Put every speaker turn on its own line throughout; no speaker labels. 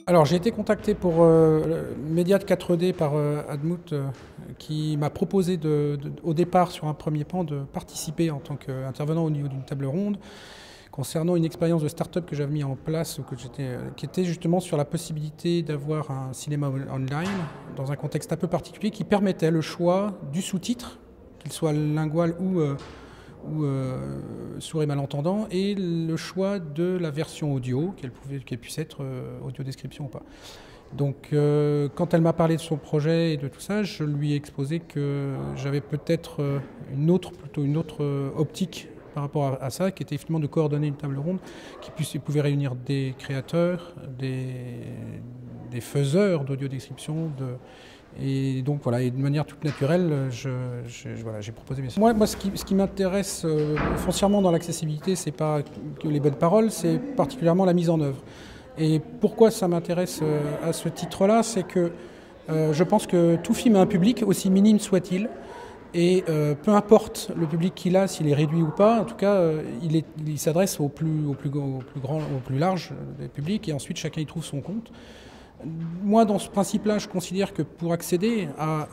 Alors j'ai été contacté pour Média de 4D par Admout qui m'a proposé au départ sur un premier pan de participer en tant qu'intervenant au niveau d'une table ronde concernant une expérience de start-up que j'avais mis en place, qui était justement sur la possibilité d'avoir un cinéma online dans un contexte un peu particulier qui permettait le choix du sous-titre, qu'il soit lingual ou sourd et malentendant, et le choix de la version audio, qu'elle puisse être audio description ou pas. Donc quand elle m'a parlé de son projet et de tout ça, je lui ai exposé que j'avais peut-être une autre optique par rapport à ça, qui était effectivement de coordonner une table ronde qui pouvait réunir des créateurs, des faiseurs d'audio-description, et donc voilà, et de manière toute naturelle, voilà, j'ai proposé mes... Moi, ce qui m'intéresse foncièrement dans l'accessibilité, c'est pas que les bonnes paroles, c'est particulièrement la mise en œuvre. Et pourquoi ça m'intéresse à ce titre-là, c'est que je pense que tout film a un public, aussi minime soit-il, et peu importe le public qu'il a, s'il est réduit ou pas, en tout cas, il s'adresse au plus grand, au plus large des publics, et ensuite chacun y trouve son compte. Moi, dans ce principe-là, je considère que pour accéder à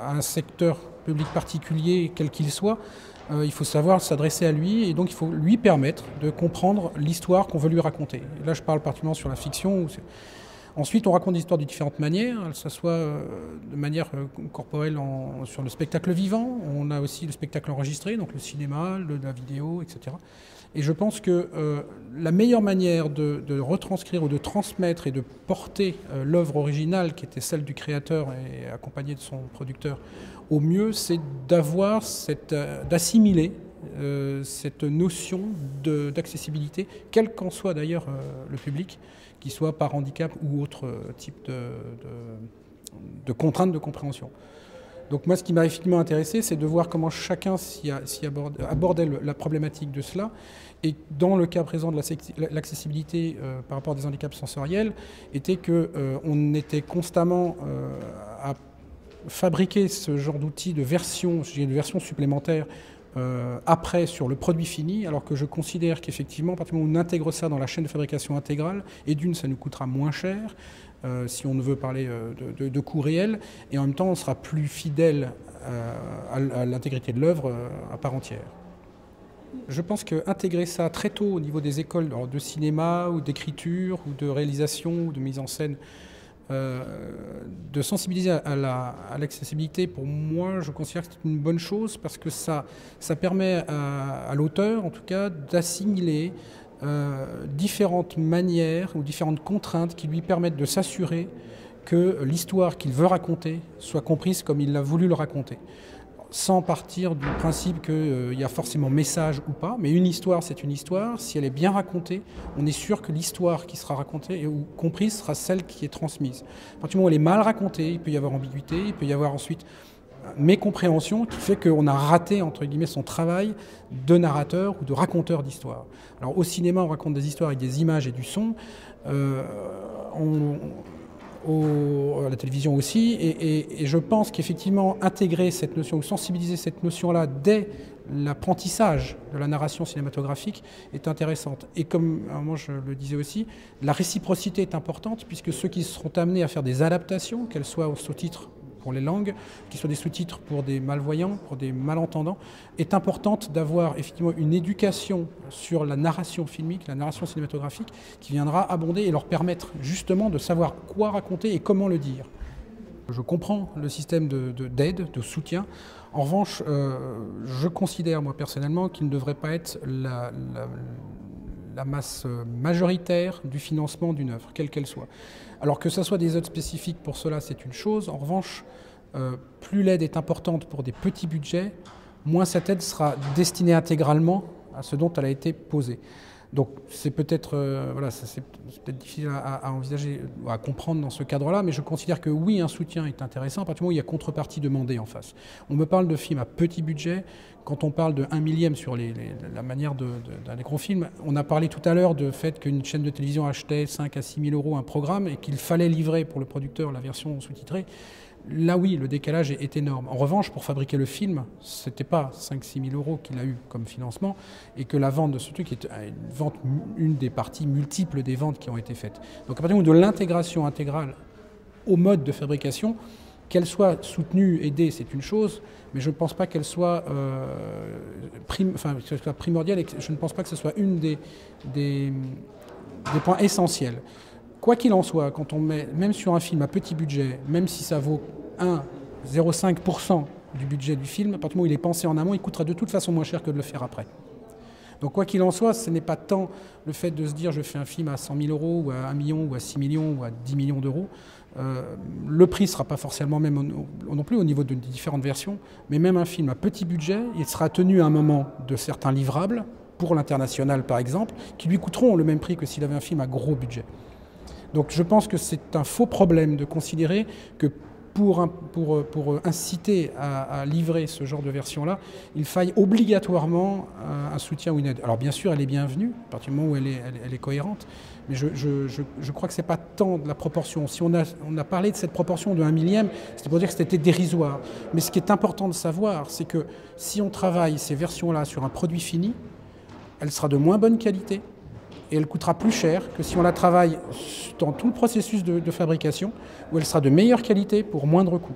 un secteur public particulier, quel qu'il soit, il faut savoir s'adresser à lui, et donc il faut lui permettre de comprendre l'histoire qu'on veut lui raconter. Et là, je parle particulièrement sur la fiction. Ensuite, on raconte l'histoire de différentes manières, que ce soit de manière corporelle sur le spectacle vivant. On a aussi le spectacle enregistré, donc le cinéma, la vidéo, etc. Et je pense que la meilleure manière de retranscrire ou de transmettre et de porter l'œuvre originale, qui était celle du créateur et accompagnée de son producteur, au mieux, c'est d'assimiler cette notion d'accessibilité, quel qu'en soit d'ailleurs le public, qu'il soit par handicap ou autre type de contrainte de compréhension. Donc moi, ce qui m'a effectivement intéressé, c'est de voir comment chacun abordait la problématique de cela. Et dans le cas présent de l'accessibilité par rapport à des handicaps sensoriels, était qu'on était constamment à fabriquer ce genre d'outils de version supplémentaire après sur le produit fini, alors que je considère qu'effectivement, à partir du moment où on intègre ça dans la chaîne de fabrication intégrale, et d'une, ça nous coûtera moins cher, si on veut parler de coûts réels, et en même temps, on sera plus fidèle à l'intégrité de l'œuvre à part entière. Je pense qu'intégrer ça très tôt au niveau des écoles de cinéma, ou d'écriture, ou de réalisation, ou de mise en scène, de sensibiliser à l'accessibilité, pour moi, je considère que c'est une bonne chose parce que ça permet à l'auteur, en tout cas, d'assimiler différentes manières ou différentes contraintes qui lui permettent de s'assurer que l'histoire qu'il veut raconter soit comprise comme il a voulu le raconter, sans partir du principe qu'il y a forcément message ou pas, mais une histoire, c'est une histoire. Si elle est bien racontée, on est sûr que l'histoire qui sera racontée ou comprise sera celle qui est transmise. À partir du moment où elle est mal racontée, il peut y avoir ambiguïté, il peut y avoir ensuite mécompréhension qui fait qu'on a raté, entre guillemets, son travail de narrateur ou de raconteur d'histoire. Alors au cinéma, on raconte des histoires avec des images et du son. À la télévision aussi, et je pense qu'effectivement intégrer cette notion ou sensibiliser cette notion-là dès l'apprentissage de la narration cinématographique est intéressante. Et comme moi je le disais aussi, la réciprocité est importante puisque ceux qui seront amenés à faire des adaptations, qu'elles soient au sous-titres pour les langues, qu'ils soient des sous-titres pour des malvoyants, pour des malentendants, est importante d'avoir effectivement une éducation sur la narration filmique, la narration cinématographique, qui viendra abonder et leur permettre justement de savoir quoi raconter et comment le dire. Je comprends le système d'aide, de soutien. En revanche, je considère moi personnellement qu'il ne devrait pas être la masse majoritaire du financement d'une œuvre, quelle qu'elle soit. Alors que ce soit des aides spécifiques pour cela, c'est une chose. En revanche, plus l'aide est importante pour des petits budgets, moins cette aide sera destinée intégralement à ce dont elle a été posée. Donc c'est peut-être voilà, c'est peut-être difficile à envisager, à comprendre dans ce cadre-là, mais je considère que oui, un soutien est intéressant à partir du moment où il y a contrepartie demandée en face. On me parle de films à petit budget. Quand on parle de 1 millième sur la manière d'un gros film, on a parlé tout à l'heure du fait qu'une chaîne de télévision achetait 5 à 6 000 € un programme et qu'il fallait livrer pour le producteur la version sous-titrée. Là, oui, le décalage est énorme. En revanche, pour fabriquer le film, ce n'était pas 5 000 à 6 000 euros qu'il a eu comme financement, et que la vente de ce truc est une des parties multiples des ventes qui ont été faites. Donc à partir de l'intégration intégrale au mode de fabrication, qu'elle soit soutenue, aidée, c'est une chose, mais je ne pense pas qu'elle soit, primordiale, et je ne pense pas que ce soit une des points essentiels. Quoi qu'il en soit, quand on met, même sur un film à petit budget, même si ça vaut 0,5% du budget du film, à partir du moment où il est pensé en amont, il coûtera de toute façon moins cher que de le faire après. Donc quoi qu'il en soit, ce n'est pas tant le fait de se dire je fais un film à 100 000 euros, ou à 1 million, ou à 6 millions, ou à 10 millions d'euros. Le prix ne sera pas forcément même non plus au niveau de différentes versions, mais même un film à petit budget, il sera tenu à un moment de certains livrables, pour l'international par exemple, qui lui coûteront le même prix que s'il avait un film à gros budget. Donc je pense que c'est un faux problème de considérer que pour inciter à livrer ce genre de version-là, il faille obligatoirement un soutien ou une aide. Alors bien sûr, elle est bienvenue, à partir du moment où elle est cohérente, mais je crois que ce n'est pas tant de la proportion. Si on a parlé de cette proportion de 1 millième, c'était pour dire que c'était dérisoire. Mais ce qui est important de savoir, c'est que si on travaille ces versions-là sur un produit fini, elle sera de moins bonne qualité, et elle coûtera plus cher que si on la travaille dans tout le processus de fabrication, où elle sera de meilleure qualité pour moindre coût.